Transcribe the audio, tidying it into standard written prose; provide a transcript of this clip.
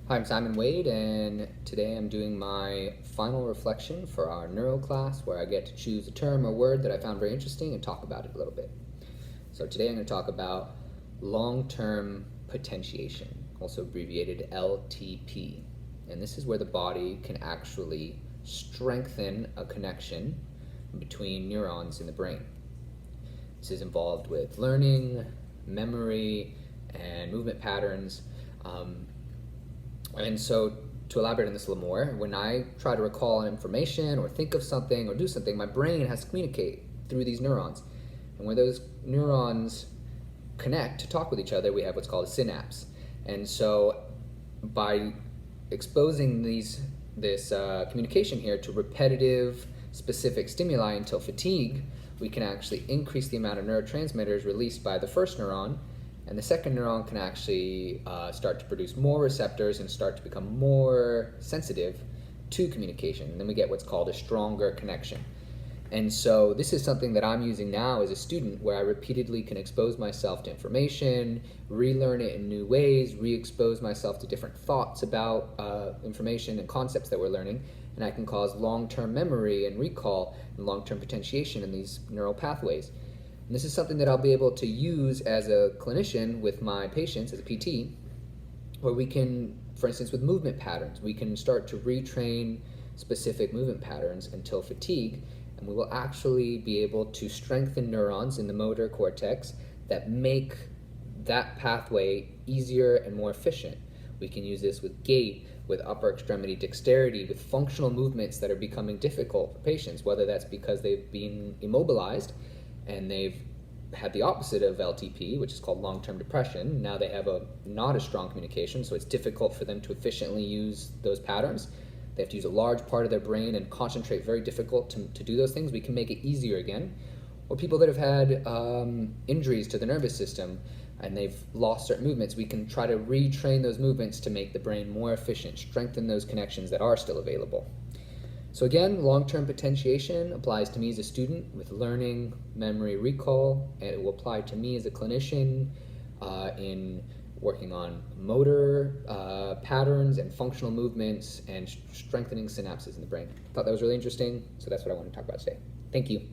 Hi, I'm Simon Wade, and today I'm doing my final reflection for our neuro class where I get to choose a term or word that I found very interesting and talk about it a little bit. So today I'm going to talk about long-term potentiation, also abbreviated LTP. And this is where the body can actually strengthen a connection between neurons in the brain. This is involved with learning, memory, and movement patterns. And so to elaborate on this a little more, when I try to recall information or think of something or do something, my brain has to communicate through these neurons. And when those neurons connect to talk with each other, we have what's called a synapse. And so by exposing this communication here to repetitive, specific stimuli until fatigue, we can actually increase the amount of neurotransmitters released by the first neuron, and the second neuron can actually start to produce more receptors and start to become more sensitive to communication. And then we get what's called a stronger connection. And so this is something that I'm using now as a student, where I repeatedly can expose myself to information, relearn it in new ways, re-expose myself to different thoughts about information and concepts that we're learning, and I can cause long-term memory and recall and long-term potentiation in these neural pathways. And this is something that I'll be able to use as a clinician with my patients, as a PT, where we can, for instance, with movement patterns, we can start to retrain specific movement patterns until fatigue, and we will actually be able to strengthen neurons in the motor cortex that make that pathway easier and more efficient. We can use this with gait, with upper extremity dexterity, with functional movements that are becoming difficult for patients, whether that's because they've been immobilized and they've had the opposite of LTP, which is called long-term depression. Now they have not a strong communication, so it's difficult for them to efficiently use those patterns. They have to use a large part of their brain and concentrate, very difficult to do those things. We can make it easier again. Or people that have had injuries to the nervous system and they've lost certain movements, we can try to retrain those movements to make the brain more efficient, strengthen those connections that are still available. So again, long-term potentiation applies to me as a student with learning, memory, recall, and it will apply to me as a clinician in working on motor patterns and functional movements and strengthening synapses in the brain. I thought that was really interesting, so that's what I want to talk about today. Thank you.